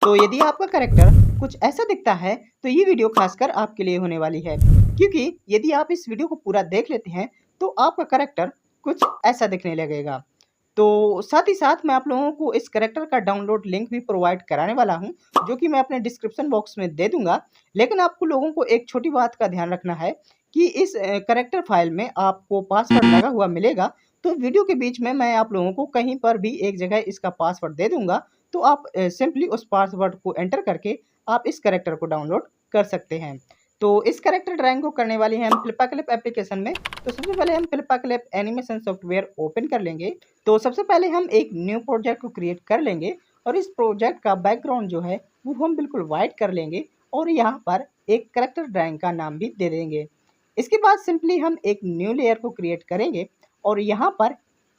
तो यदि आपका कैरेक्टर कुछ ऐसा दिखता है तो ये वीडियो खासकर आपके लिए होने वाली है, क्योंकि यदि आप इस वीडियो को पूरा देख लेते हैं तो आपका कैरेक्टर कुछ ऐसा दिखने लगेगा। तो साथ ही साथ मैं आप लोगों को इस कैरेक्टर का डाउनलोड लिंक भी प्रोवाइड कराने वाला हूं, जो कि मैं अपने डिस्क्रिप्शन बॉक्स में दे दूंगा। लेकिन आपको लोगों को एक छोटी बात का ध्यान रखना है कि इस कैरेक्टर फाइल में आपको पासवर्ड लगा हुआ मिलेगा। तो वीडियो के बीच में मैं आप लोगों को कहीं पर भी एक जगह इसका पासवर्ड दे दूंगा, तो आप सिंपली उस पासवर्ड को एंटर करके आप इस कैरेक्टर को डाउनलोड कर सकते हैं। तो इस कैरेक्टर ड्राइंग को करने वाले हैं हम फ्लिपाक्लिप एप्लीकेशन में। तो सबसे पहले हम फ्लिपाक्लिप एनिमेशन सॉफ्टवेयर ओपन कर लेंगे। तो सबसे पहले हम एक न्यू प्रोजेक्ट को क्रिएट कर लेंगे और इस प्रोजेक्ट का बैकग्राउंड जो है वो हम बिल्कुल वाइट कर लेंगे और यहाँ पर एक कैरेक्टर ड्राइंग का नाम भी दे देंगे। इसके बाद सिंपली हम एक न्यू लेयर को क्रिएट करेंगे और यहाँ पर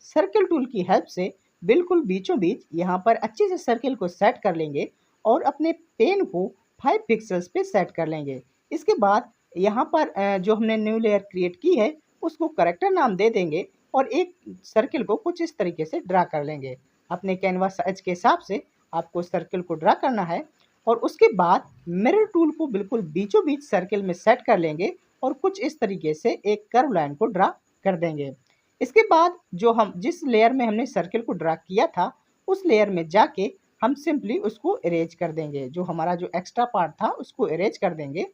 सर्कल टूल की हेल्प से बिल्कुल बीचों बीच यहाँ पर अच्छे से सर्कल को सेट कर लेंगे और अपने पेन को 5 पिक्सल्स पे सेट कर लेंगे। इसके बाद यहाँ पर जो हमने न्यू लेयर क्रिएट की है उसको कैरेक्टर नाम दे देंगे और एक सर्कल को कुछ इस तरीके से ड्रा कर लेंगे। अपने कैनवास साइज के हिसाब से आपको सर्कल को ड्रा करना है और उसके बाद मिरर टूल को बिल्कुल बीचों बीच सर्कल में सेट कर लेंगे और कुछ इस तरीके से एक कर्व लाइन को ड्रा कर देंगे। इसके बाद जो हम जिस लेयर में हमने सर्कल को ड्रा किया था उस लेयर में जाके हम सिंपली उसको इरेज कर देंगे। जो हमारा जो एक्स्ट्रा पार्ट था उसको इरेज कर देंगे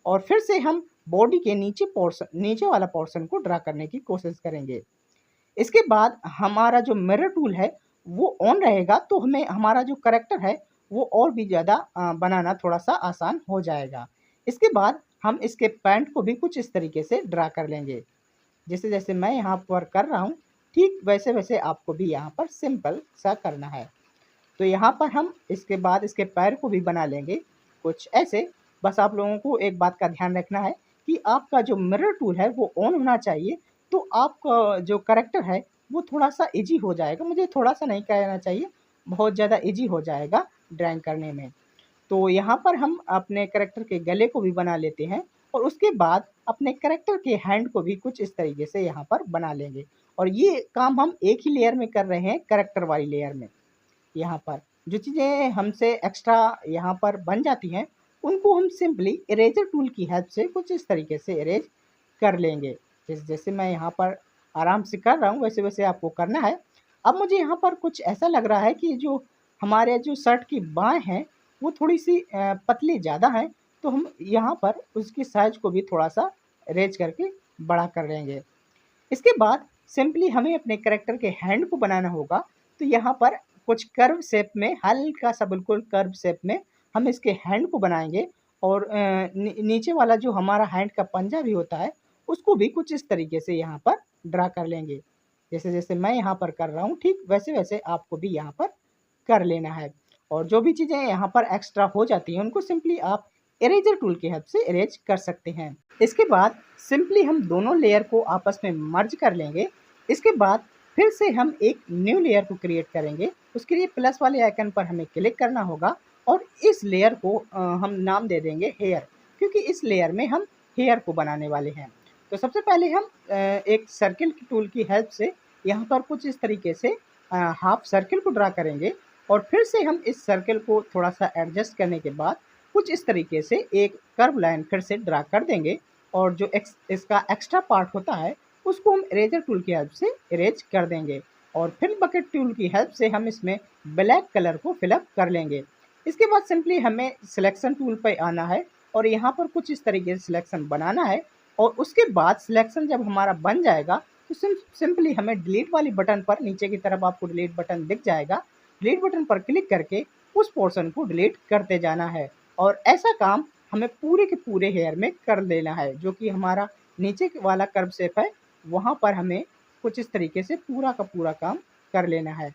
और फिर से हम बॉडी के नीचे वाला पोर्शन को ड्रा करने की कोशिश करेंगे। इसके बाद हमारा जो मिरर टूल है वो ऑन रहेगा, तो हमें हमारा जो कैरेक्टर है वो और भी ज़्यादा बनाना थोड़ा सा आसान हो जाएगा। इसके बाद हम इसके पैंट को भी कुछ इस तरीके से ड्रा कर लेंगे। जैसे जैसे मैं यहाँ पर कर रहा हूँ ठीक वैसे वैसे आपको भी यहाँ पर सिंपल सा करना है। तो यहाँ पर हम इसके बाद इसके पैर को भी बना लेंगे कुछ ऐसे। बस आप लोगों को एक बात का ध्यान रखना है कि आपका जो मिरर टूल है वो ऑन होना चाहिए, तो आपका जो कैरेक्टर है वो थोड़ा सा इजी हो जाएगा। मुझे थोड़ा सा नहीं कहना चाहिए, बहुत ज़्यादा इजी हो जाएगा ड्राइंग करने में। तो यहाँ पर हम अपने कैरेक्टर के गले को भी बना लेते हैं और उसके बाद अपने कैरेक्टर के हैंड को भी कुछ इस तरीके से यहाँ पर बना लेंगे। और ये काम हम एक ही लेयर में कर रहे हैं, कैरेक्टर वाली लेयर में। यहाँ पर जो चीज़ें हमसे एक्स्ट्रा यहाँ पर बन जाती हैं उनको हम सिंपली इरेजर टूल की हेल्प से कुछ इस तरीके से इरेज कर लेंगे। जैसे जैसे मैं यहाँ पर आराम से कर रहा हूँ वैसे वैसे आपको करना है। अब मुझे यहाँ पर कुछ ऐसा लग रहा है कि जो हमारे जो शर्ट की बाँह हैं वो थोड़ी सी पतली ज़्यादा हैं, तो हम यहाँ पर उसकी साइज को भी थोड़ा सा इरेज करके बड़ा कर लेंगे। इसके बाद सिंपली हमें अपने कैरेक्टर के हैंड को बनाना होगा। तो यहाँ पर कुछ कर्व शेप में, हल्का सा बिल्कुल कर्व शेप में हम इसके हैंड को बनाएंगे और नीचे वाला जो हमारा हैंड का पंजा भी होता है उसको भी कुछ इस तरीके से यहाँ पर ड्रा कर लेंगे। जैसे जैसे मैं यहाँ पर कर रहा हूँ ठीक वैसे वैसे आपको भी यहाँ पर कर लेना है। और जो भी चीज़ें यहाँ पर एक्स्ट्रा हो जाती हैं उनको सिंपली आप इरेजर टूल की हेल्प से इरेज कर सकते हैं। इसके बाद सिंपली हम दोनों लेयर को आपस में मर्ज कर लेंगे। इसके बाद फिर से हम एक न्यू लेयर को क्रिएट करेंगे। उसके लिए प्लस वाले आइकन पर हमें क्लिक करना होगा और इस लेयर को हम नाम दे देंगे हेयर, क्योंकि इस लेयर में हम हेयर को बनाने वाले हैं। तो सबसे पहले हम एक सर्किल की टूल की हेल्प से यहाँ पर कुछ इस तरीके से हाफ सर्किल को ड्रा करेंगे और फिर से हम इस सर्किल को थोड़ा सा एडजस्ट करने के बाद कुछ इस तरीके से एक कर्व लाइन फिर से ड्रा कर देंगे और जो इसका एक्स्ट्रा पार्ट होता है उसको हम इरेजर टूल की हेल्प से इरेज कर देंगे और फिल बकेट टूल की हेल्प से हम इसमें ब्लैक कलर को फिलअप कर लेंगे। इसके बाद सिंपली हमें सिलेक्शन टूल पर आना है और यहाँ पर कुछ इस तरीके से सिलेक्शन बनाना है और उसके बाद सिलेक्शन जब हमारा बन जाएगा तो सिंपली हमें डिलीट वाली बटन पर, नीचे की तरफ आपको डिलीट बटन दिख जाएगा, डिलीट बटन पर क्लिक करके उस पोर्शन को डिलीट करते जाना है। और ऐसा काम हमें पूरे के पूरे हेयर में कर लेना है। जो कि हमारा नीचे वाला कर्व शेप है वहाँ पर हमें कुछ इस तरीके से पूरा का पूरा काम कर लेना है।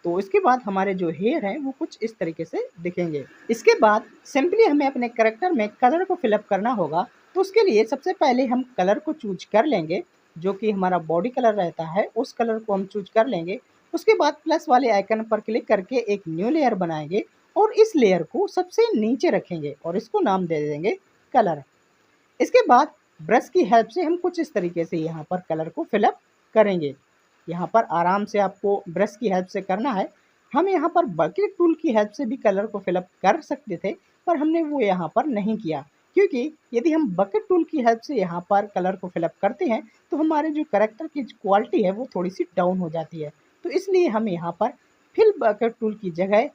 तो इसके बाद हमारे जो हेयर हैं वो कुछ इस तरीके से दिखेंगे। इसके बाद सिंपली हमें अपने कैरेक्टर में कलर को फिलअप करना होगा। तो उसके लिए सबसे पहले हम कलर को चूज कर लेंगे, जो कि हमारा बॉडी कलर रहता है उस कलर को हम चूज कर लेंगे। उसके बाद प्लस वाले आइकन पर क्लिक करके एक न्यू लेयर बनाएंगे और इस लेयर को सबसे नीचे रखेंगे और इसको नाम दे देंगे कलर। इसके बाद ब्रश की हेल्प से हम कुछ इस तरीके से यहाँ पर कलर को फिलअप करेंगे। यहाँ पर आराम से आपको ब्रश की हेल्प से करना है। हम यहाँ पर बकेट टूल की हेल्प से भी कलर को फिलअप कर सकते थे, पर हमने वो यहाँ पर नहीं किया, क्योंकि यदि हम बकेट टूल की हेल्प से यहाँ पर कलर को फिलअप करते हैं तो हमारे जो करेक्टर की क्वालिटी है वो थोड़ी सी डाउन हो जाती है। तो इसलिए हम यहाँ पर फिल बकेट टूल की जगह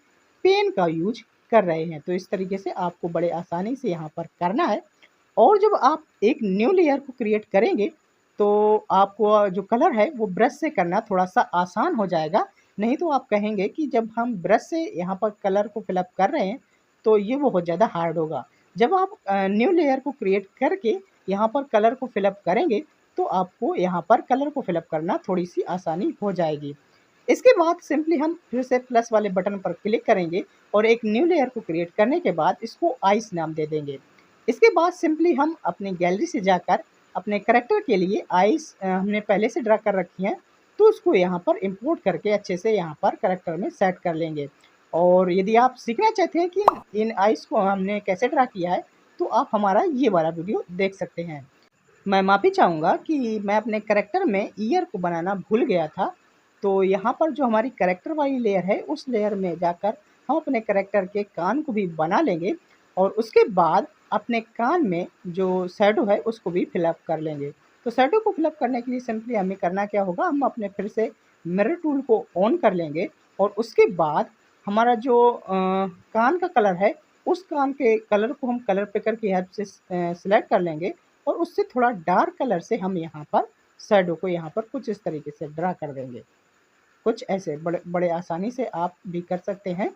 पेन का यूज कर रहे हैं। तो इस तरीके से आपको बड़े आसानी से यहाँ पर करना है। और जब आप एक न्यू लेयर को क्रिएट करेंगे तो आपको जो कलर है वो ब्रश से करना थोड़ा सा आसान हो जाएगा। नहीं तो आप कहेंगे कि जब हम ब्रश से यहाँ पर कलर को फिलअप कर रहे हैं तो ये बहुत ज़्यादा हार्ड होगा। जब आप न्यू लेयर को क्रिएट करके यहाँ पर कलर को फिलअप करेंगे तो आपको यहाँ पर कलर को फिलअप करना थोड़ी सी आसानी हो जाएगी। इसके बाद सिंपली हम फिर से प्लस वाले बटन पर क्लिक करेंगे और एक न्यू लेयर को क्रिएट करने के बाद इसको आइस नाम दे देंगे। इसके बाद सिंपली हम अपनी गैलरी से जाकर अपने करैक्टर के लिए आइस हमने पहले से ड्रा कर रखी हैं, तो उसको यहाँ पर इंपोर्ट करके अच्छे से यहाँ पर करैक्टर में सेट कर लेंगे। और यदि आप सीखना चाहते हैं कि इन आइस को हमने कैसे ड्रा किया है तो आप हमारा ये वाला वीडियो देख सकते हैं। मैं माफ़ी चाहूँगा कि मैं अपने करैक्टर में ईयर को बनाना भूल गया था। तो यहाँ पर जो हमारी करैक्टर वाली लेयर है उस लेयर में जाकर हम अपने करैक्टर के कान को भी बना लेंगे और उसके बाद अपने कान में जो शैडो है उसको भी फिलअप कर लेंगे। तो शैडो को फिलअप करने के लिए सिंपली हमें करना क्या होगा, हम अपने फिर से मिरर टूल को ऑन कर लेंगे और उसके बाद हमारा जो कान का कलर है उस कान के कलर को हम कलर पिकर की हेल्प से सिलेक्ट कर लेंगे और उससे थोड़ा डार्क कलर से हम यहाँ पर शैडो को यहाँ पर कुछ इस तरीके से ड्रा कर देंगे। कुछ ऐसे बड़े बड़े आसानी से आप भी कर सकते हैं।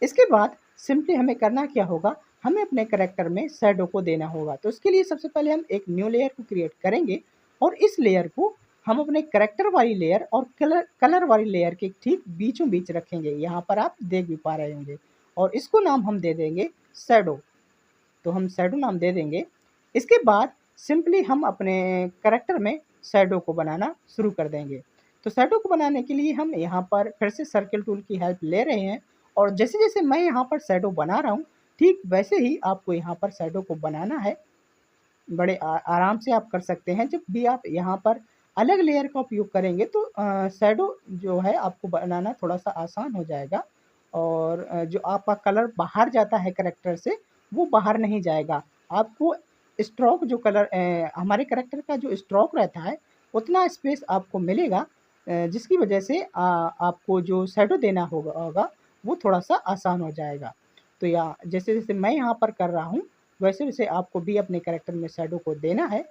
इसके बाद सिंपली हमें करना क्या होगा, हमें अपने करैक्टर में शैडो को देना होगा। तो इसके लिए सबसे पहले हम एक न्यू लेयर को क्रिएट करेंगे और इस लेयर को हम अपने करैक्टर वाली लेयर और कलर वाली लेयर के ठीक बीचों बीच रखेंगे। यहाँ पर आप देख भी पा रहे होंगे और इसको नाम हम दे देंगे शैडो। तो हम शैडो नाम दे देंगे। इसके बाद सिंपली हम अपने करैक्टर में शैडो को बनाना शुरू कर देंगे। तो शैडो को बनाने के लिए हम यहाँ पर फिर से सर्किल टूल की हेल्प ले रहे हैं और जैसे-जैसे मैं यहाँ पर शैडो बना रहा हूँ, ठीक वैसे ही आपको यहाँ पर शैडो को बनाना है। बड़े आराम से आप कर सकते हैं। जब भी आप यहाँ पर अलग लेयर का उपयोग करेंगे तो शैडो जो है आपको बनाना थोड़ा-सा आसान हो जाएगा और जो आपका कलर बाहर जाता है करैक्टर से, वो बाहर नहीं जाएगा। आपको स्ट्रोक जो कलर हमारे करैक्टर का जो स्ट्रोक रहता है, उतना स्पेस आपको मिलेगा जिसकी वजह से आपको जो शैडो देना होगा वो थोड़ा-सा आसान हो जाएगा। तो या जैसे-जैसे मैं यहाँ पर कर रहा हूँ, वैसे-वैसे आपको भी अपने करैक्टर में शैडो को देना है।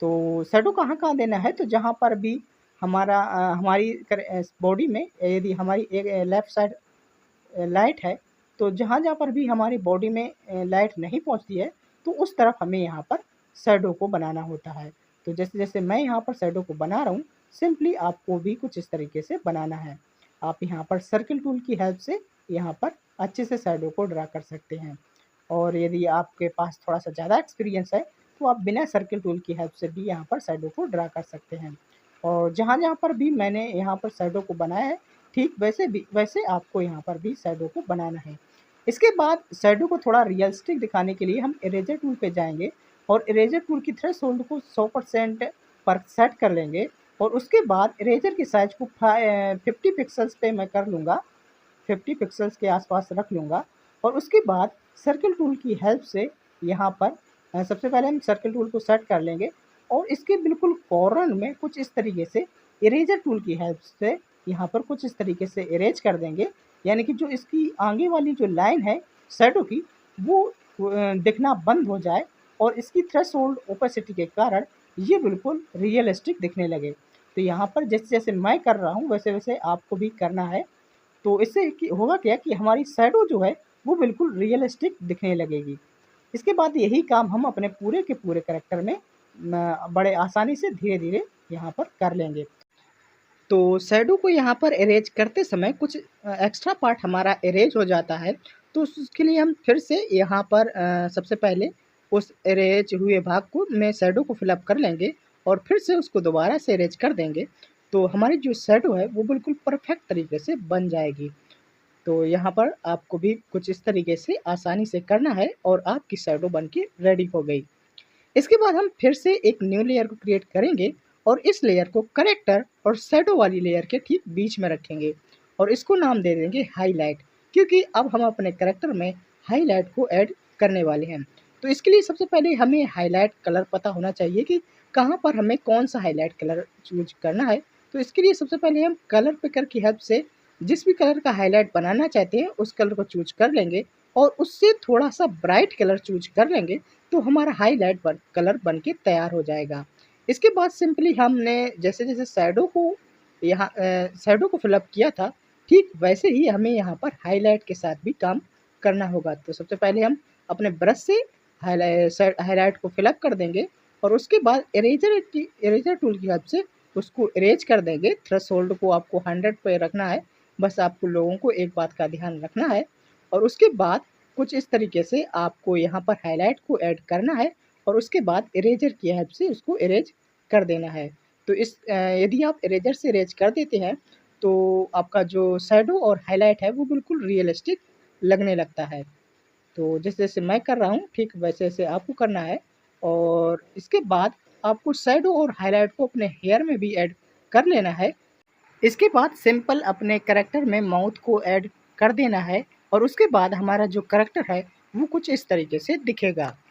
तो शैडो कहाँ-कहाँ देना है, तो जहाँ पर भी हमारा हमारी बॉडी में यदि हमारी एक लेफ्ट साइड लाइट है, तो जहाँ-जहाँ पर भी हमारी बॉडी में लाइट नहीं पहुँचती है, तो उस तरफ हमें यहाँ पर शैडो को बनाना होता है। तो जैसे-जैसे मैं यहाँ पर शैडो को बना रहा हूँ, सिंपली आपको भी कुछ इस तरीके से बनाना है। आप यहाँ पर सर्किल टूल की हेल्प से यहाँ पर अच्छे से शैडो को ड्रा कर सकते हैं। और यदि आपके पास थोड़ा-सा ज़्यादा एक्सपीरियंस है, तो आप बिना सर्किल टूल की हेल्प से भी यहाँ पर शैडो को ड्रा कर सकते हैं। और जहाँ-जहाँ पर भी मैंने यहाँ पर शैडो को बनाया है, ठीक वैसे आपको यहाँ पर भी शैडो को बनाना है। इसके बाद शैडो को थोड़ा रियलिस्टिक दिखाने के लिए हम इरेज़र टूल पे जाएँगे और इरेज़र टूल की थ्रेशोल्ड को 100% पर सेट कर लेंगे और उसके बाद इरेज़र की साइज़ को 50 पिक्सेल्स पे मैं कर लूँगा, 50 पिक्सेल्स के आसपास रख लूँगा और उसके बाद सर्किल टूल की हेल्प से यहाँ पर सबसे पहले हम सर्किल टूल को सेट कर लेंगे और इसके बिल्कुल कॉर्नर में कुछ इस तरीके से इरेज़र टूल की हेल्प से यहाँ पर कुछ इस तरीके से इरेज कर देंगे। यानी कि जो इसकी आगे वाली जो लाइन है शैडो की, वो दिखना बंद हो जाए और इसकी थ्रेशोल्ड ओपेसिटी के कारण ये बिल्कुल रियलिस्टिक दिखने लगे। तो यहाँ पर जैसे-जैसे मैं कर रहा हूँ वैसे-वैसे आपको भी करना है। तो इससे कि होगा क्या कि हमारी शैडो जो है वो बिल्कुल रियलिस्टिक दिखने लगेगी। इसके बाद यही काम हम अपने पूरे के पूरे करैक्टर में बड़े आसानी से धीरे-धीरे यहाँ पर कर लेंगे। तो शैडो को यहाँ पर इरेज करते समय कुछ एक्स्ट्रा पार्ट हमारा इरेज हो जाता है, तो उसके लिए हम फिर से यहाँ पर सबसे पहले उस इरेज हुए भाग को में शैडो को फिलअप कर लेंगे और फिर से उसको दोबारा से इरेज कर देंगे। तो हमारी जो शैडो है वो बिल्कुल परफेक्ट तरीके से बन जाएगी। तो यहाँ पर आपको भी कुछ इस तरीके से आसानी से करना है और आपकी शैडो बन के रेडी हो गई। इसके बाद हम फिर से एक न्यू लेयर को क्रिएट करेंगे और इस लेयर को करैक्टर और शैडो वाली लेयर के ठीक बीच में रखेंगे और इसको नाम दे देंगे हाईलाइट, क्योंकि अब हम अपने कैरेक्टर में हाईलाइट को ऐड करने वाले हैं। तो इसके लिए सबसे पहले हमें हाईलाइट कलर पता होना चाहिए कि कहाँ पर हमें कौन सा हाईलाइट कलर चूज करना है। तो इसके लिए सबसे पहले हम कलर पिकर की हेल्प से जिस भी कलर का हाईलाइट बनाना चाहते हैं उस कलर को चूज कर लेंगे और उससे थोड़ा सा ब्राइट कलर चूज कर लेंगे, तो हमारा हाईलाइट कलर बन के तैयार हो जाएगा। इसके बाद सिंपली हमने जैसे जैसे शैडो को फिलअप किया था, ठीक वैसे ही हमें यहाँ पर हाईलाइट के साथ भी काम करना होगा। तो सबसे पहले हम अपने ब्रश से हाईलाइट को फिलअप कर देंगे और उसके बाद इरेजर टूल की हेल्प से उसको इरेज कर देंगे। थ्रेशोल्ड को आपको 100 पे रखना है, बस आपको लोगों को एक बात का ध्यान रखना है। और उसके बाद कुछ इस तरीके से आपको यहाँ पर हाईलाइट को ऐड करना है और उसके बाद इरेजर की हेल्प से उसको इरेज कर देना है। तो यदि आप इरेजर से इरेज कर देते हैं तो आपका जो शैडो और हाईलाइट है वो बिल्कुल रियलिस्टिक लगने लगता है। तो जैसे-जैसे मैं कर रहा हूँ ठीक वैसे-वैसे आपको करना है और इसके बाद आपको शैडो और हाइलाइट को अपने हेयर में भी ऐड कर लेना है। इसके बाद सिंपल अपने कैरेक्टर में माउथ को ऐड कर देना है और उसके बाद हमारा जो कैरेक्टर है वो कुछ इस तरीके से दिखेगा।